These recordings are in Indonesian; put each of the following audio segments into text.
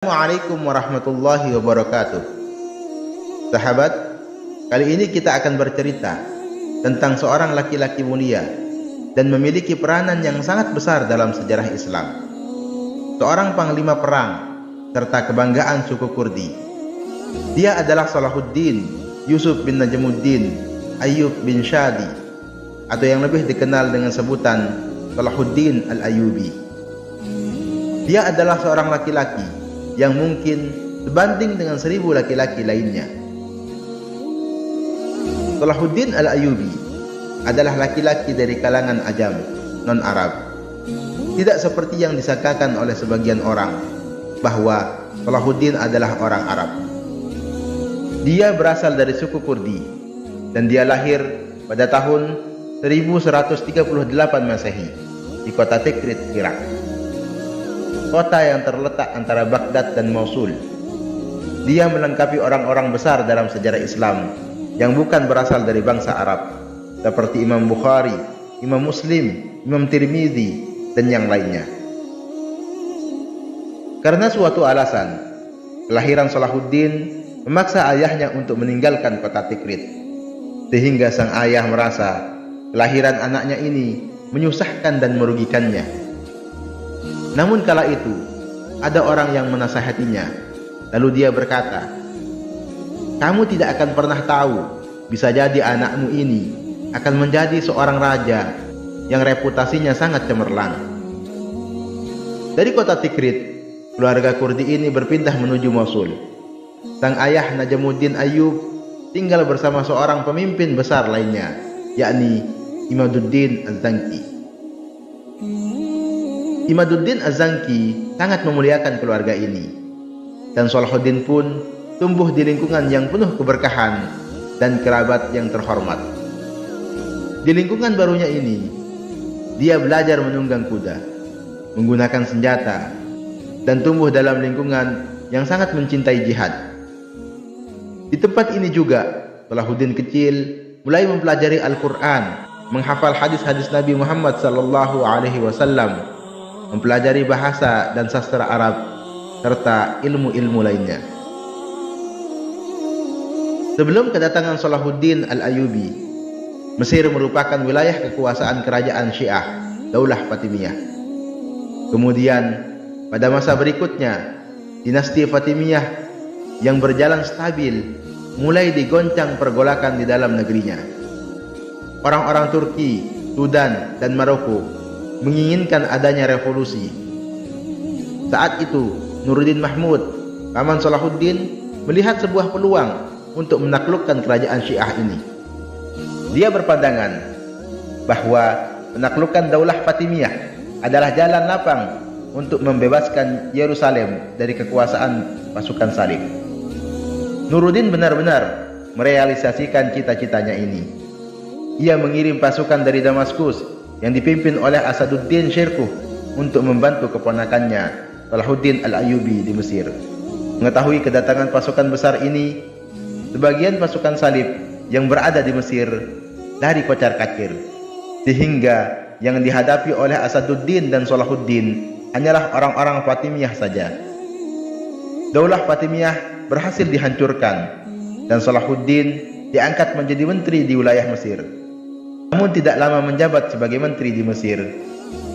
Assalamualaikum warahmatullahi wabarakatuh. Sahabat, kali ini kita akan bercerita tentang seorang laki-laki mulia dan memiliki peranan yang sangat besar dalam sejarah Islam. Seorang panglima perang serta kebanggaan suku Kurdi. Dia adalah Salahuddin Yusuf bin Najmuddin Ayyub bin Shadi, atau yang lebih dikenal dengan sebutan Salahuddin Al-Ayyubi. Dia adalah seorang laki-laki yang mungkin sebanding dengan 1000 laki-laki lainnya. Salahuddin Al-Ayyubi adalah laki-laki dari kalangan Ajam, non-Arab. Tidak seperti yang disangkakan oleh sebagian orang bahwa Salahuddin adalah orang Arab. Dia berasal dari suku Kurdi dan dia lahir pada tahun 1138 Masehi di kota Tikrit, Irak, kota yang terletak antara Baghdad dan Mosul. Dia melengkapi orang-orang besar dalam sejarah Islam yang bukan berasal dari bangsa Arab, seperti Imam Bukhari, Imam Muslim, Imam Tirmidzi, dan yang lainnya. Karena suatu alasan, kelahiran Salahuddin memaksa ayahnya untuk meninggalkan kota Tikrit, sehingga sang ayah merasa kelahiran anaknya ini menyusahkan dan merugikannya. Namun kala itu ada orang yang menasihatinya. Lalu dia berkata, "Kamu tidak akan pernah tahu, bisa jadi anakmu ini akan menjadi seorang raja yang reputasinya sangat cemerlang." Dari kota Tikrit, keluarga Kurdi ini berpindah menuju Mosul. Sang ayah Najmuddin Ayyub tinggal bersama seorang pemimpin besar lainnya, yakni Imaduddin Az-Zanki. Imaduddin Az-Zanki sangat memuliakan keluarga ini, dan Salahuddin pun tumbuh di lingkungan yang penuh keberkahan dan kerabat yang terhormat. Di lingkungan barunya ini, dia belajar menunggang kuda, menggunakan senjata, dan tumbuh dalam lingkungan yang sangat mencintai jihad. Di tempat ini juga, Salahuddin kecil mulai mempelajari Al-Quran, menghafal hadis-hadis Nabi Muhammad SAW, mempelajari bahasa dan sastra Arab, serta ilmu-ilmu lainnya. Sebelum kedatangan Salahuddin Al-Ayyubi, Mesir merupakan wilayah kekuasaan kerajaan Syiah, Daulah Fatimiyah. Kemudian, pada masa berikutnya, dinasti Fatimiyah yang berjalan stabil mulai digoncang pergolakan di dalam negerinya. Orang-orang Turki, Sudan, dan Maroko menginginkan adanya revolusi. Saat itu, Nuruddin Mahmud, paman Salahuddin, melihat sebuah peluang untuk menaklukkan kerajaan Syiah ini. Dia berpandangan bahwa menaklukkan Daulah Fatimiyah adalah jalan lapang untuk membebaskan Yerusalem dari kekuasaan pasukan Salib. Nuruddin benar-benar merealisasikan cita-citanya ini. Ia mengirim pasukan dari Damaskus yang dipimpin oleh Asaduddin Syirkuh untuk membantu keponakannya Salahuddin Al-Ayyubi di Mesir. Mengetahui kedatangan pasukan besar ini, sebagian pasukan Salib yang berada di Mesir lari kocar-kacir, sehingga yang dihadapi oleh Asaduddin dan Salahuddin hanyalah orang-orang Fatimiyah saja. Daulah Fatimiyah berhasil dihancurkan dan Salahuddin diangkat menjadi menteri di wilayah Mesir. Namun tidak lama menjabat sebagai menteri di Mesir.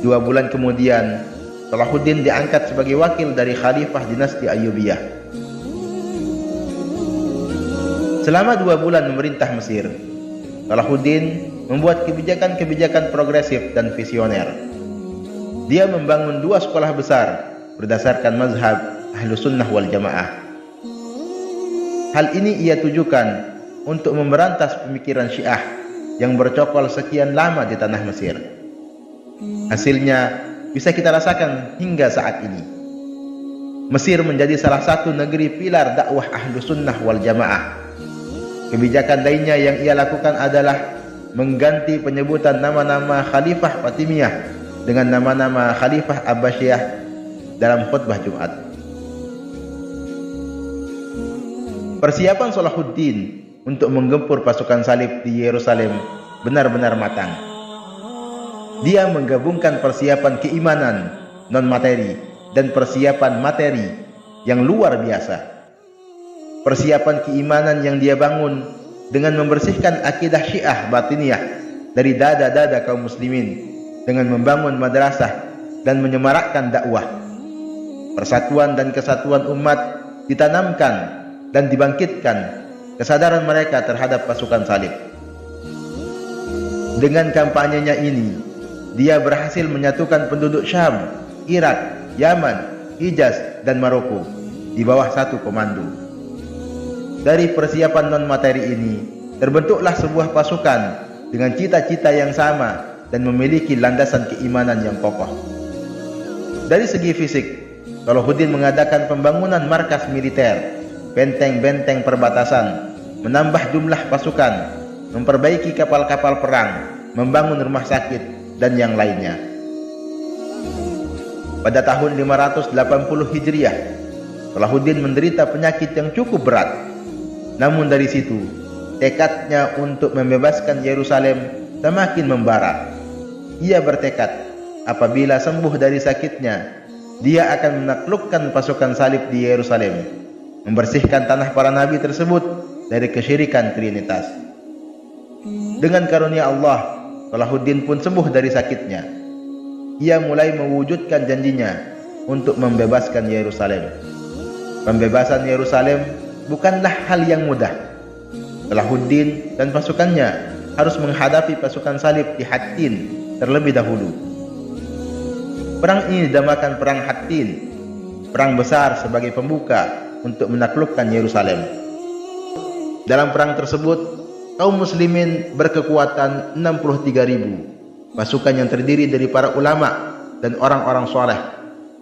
2 bulan kemudian, Salahuddin diangkat sebagai wakil dari Khalifah dinasti Ayyubiyah. Selama 2 bulan memerintah Mesir, Salahuddin membuat kebijakan-kebijakan progresif dan visioner. Dia membangun 2 sekolah besar berdasarkan mazhab Ahlus Sunnah wal Jamaah. Hal ini ia tujukan untuk memberantas pemikiran Syiah yang bercokol sekian lama di tanah Mesir. Hasilnya bisa kita rasakan hingga saat ini. Mesir menjadi salah satu negeri pilar dakwah Ahlus Sunnah wal Jamaah. Kebijakan lainnya yang ia lakukan adalah mengganti penyebutan nama-nama Khalifah Fatimiyah dengan nama-nama Khalifah Abbasiyah dalam khutbah Jumat. Persiapan Salahuddin untuk menggempur pasukan Salib di Yerusalem benar-benar matang. Dia menggabungkan persiapan keimanan non-materi dan persiapan materi yang luar biasa. Persiapan keimanan yang dia bangun dengan membersihkan akidah Syiah batiniyah dari dada-dada kaum muslimin dengan membangun madrasah dan menyemarakkan dakwah. Persatuan dan kesatuan umat ditanamkan dan dibangkitkan kesadaran mereka terhadap pasukan salib. Dengan kampanyenya ini, dia berhasil menyatukan penduduk Syam, Irak, Yaman, Hijaz, dan Maroko di bawah satu komando. Dari persiapan non-materi ini, terbentuklah sebuah pasukan dengan cita-cita yang sama dan memiliki landasan keimanan yang kokoh. Dari segi fisik, Salahuddin mengadakan pembangunan markas militer, benteng-benteng perbatasan, menambah jumlah pasukan, memperbaiki kapal-kapal perang, membangun rumah sakit, dan yang lainnya. Pada tahun 580 Hijriah, Salahuddin menderita penyakit yang cukup berat. Namun dari situ, tekadnya untuk membebaskan Yerusalem semakin membara. Ia bertekad, apabila sembuh dari sakitnya, dia akan menaklukkan pasukan salib di Yerusalem, membersihkan tanah para nabi tersebut dari kesyirikan Trinitas. Dengan karunia Allah, Salahuddin pun sembuh dari sakitnya. Ia mulai mewujudkan janjinya untuk membebaskan Yerusalem. Pembebasan Yerusalem bukanlah hal yang mudah. Salahuddin dan pasukannya harus menghadapi pasukan salib di Hattin terlebih dahulu. Perang ini dinamakan Perang Hattin, perang besar sebagai pembuka untuk menaklukkan Yerusalem. Dalam perang tersebut, kaum muslimin berkekuatan 63.000, pasukan yang terdiri dari para ulama dan orang-orang soleh.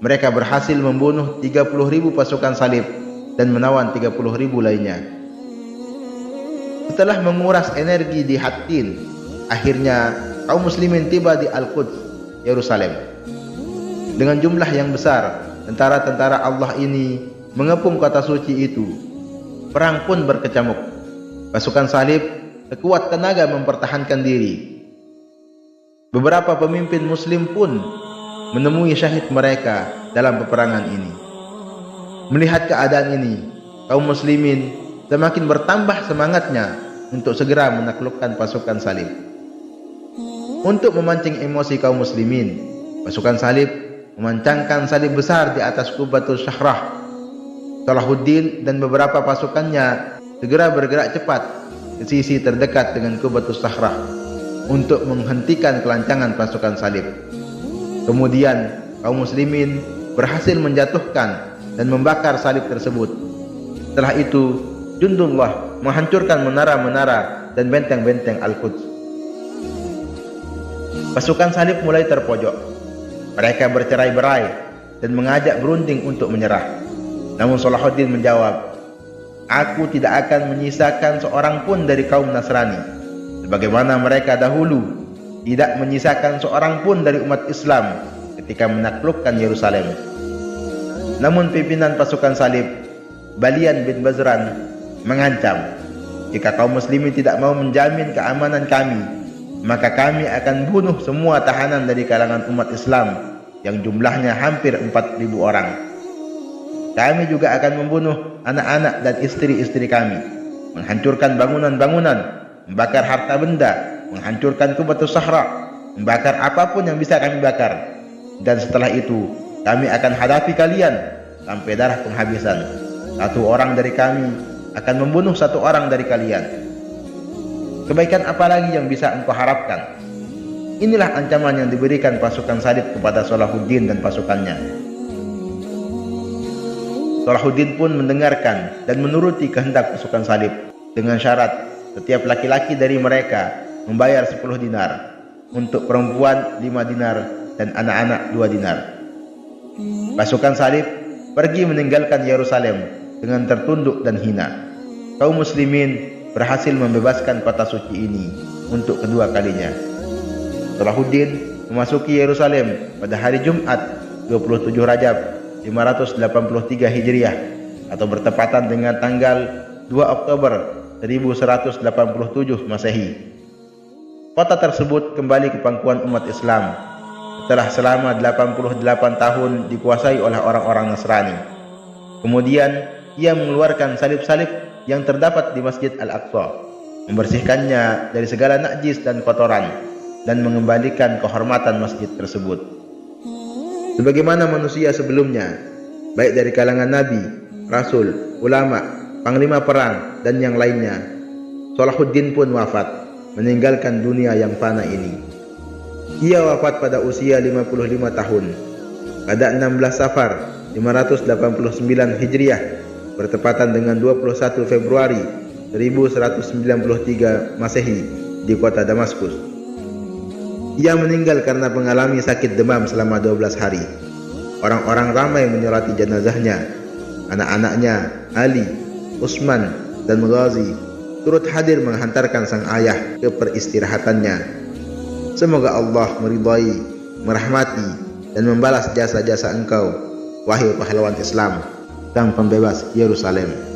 Mereka berhasil membunuh 30.000 pasukan salib dan menawan 30.000 lainnya. Setelah menguras energi di Hattin, akhirnya kaum muslimin tiba di Al-Quds, Yerusalem. Dengan jumlah yang besar, tentara-tentara Allah ini mengepung kota suci itu. Perang pun berkecamuk. Pasukan salib sekuat tenaga mempertahankan diri. Beberapa pemimpin muslim pun menemui syahid mereka dalam peperangan ini. Melihat keadaan ini, kaum muslimin semakin bertambah semangatnya untuk segera menaklukkan pasukan salib. Untuk memancing emosi kaum muslimin, pasukan salib memancangkan salib besar di atas Qubatul Syahrah. Salahuddin dan beberapa pasukannya segera bergerak cepat ke sisi terdekat dengan Qubatul Syahrah untuk menghentikan kelancangan pasukan salib. Kemudian kaum muslimin berhasil menjatuhkan dan membakar salib tersebut. Setelah itu, Jundullah menghancurkan menara-menara dan benteng-benteng Al-Quds. Pasukan salib mulai terpojok. Mereka bercerai-berai dan mengajak berunding untuk menyerah. Namun Salahuddin menjawab, "Aku tidak akan menyisakan seorang pun dari kaum Nasrani, sebagaimana mereka dahulu tidak menyisakan seorang pun dari umat Islam ketika menaklukkan Yerusalem." Namun pimpinan pasukan salib, Balian bin Bazran, mengancam, "Jika kaum muslimin tidak mau menjamin keamanan kami, maka kami akan bunuh semua tahanan dari kalangan umat Islam yang jumlahnya hampir 4.000 orang. Kami juga akan membunuh anak-anak dan istri-istri kami, menghancurkan bangunan-bangunan, membakar harta benda, menghancurkan Qubatul Syahrah, membakar apapun yang bisa kami bakar. Dan setelah itu, kami akan hadapi kalian sampai darah penghabisan. Satu orang dari kami akan membunuh satu orang dari kalian. Kebaikan apa lagi yang bisa engkau harapkan?" Inilah ancaman yang diberikan pasukan salib kepada Salahuddin dan pasukannya. Salahuddin pun mendengarkan dan menuruti kehendak pasukan salib dengan syarat setiap laki-laki dari mereka membayar 10 dinar, untuk perempuan 5 dinar dan anak-anak 2 dinar. Pasukan salib pergi meninggalkan Yerusalem dengan tertunduk dan hina. Kaum muslimin berhasil membebaskan kota suci ini untuk kedua kalinya. Salahuddin memasuki Yerusalem pada hari Jumat 27 Rajab 583 Hijriah atau bertepatan dengan tanggal 2 Oktober 1187 Masehi. Kota tersebut kembali ke pangkuan umat Islam setelah selama 88 tahun dikuasai oleh orang-orang Nasrani. Kemudian ia mengeluarkan salib-salib yang terdapat di Masjid Al-Aqsa, membersihkannya dari segala najis dan kotoran, dan mengembalikan kehormatan masjid tersebut. Sebagaimana manusia sebelumnya, baik dari kalangan nabi, rasul, ulama, panglima perang, dan yang lainnya, Salahuddin pun wafat, meninggalkan dunia yang fana ini. Ia wafat pada usia 55 tahun, pada 16 Safar 589 Hijriah, bertepatan dengan 21 Februari 1193 Masehi di kota Damaskus. Ia meninggal karena mengalami sakit demam selama 12 hari. Orang-orang ramai menyolati jenazahnya. Anak-anaknya Ali, Utsman, dan Ghazi turut hadir menghantarkan sang ayah ke peristirahatannya. Semoga Allah meridai, merahmati, dan membalas jasa-jasa engkau, wahai pahlawan Islam, sang pembebas Yerusalem.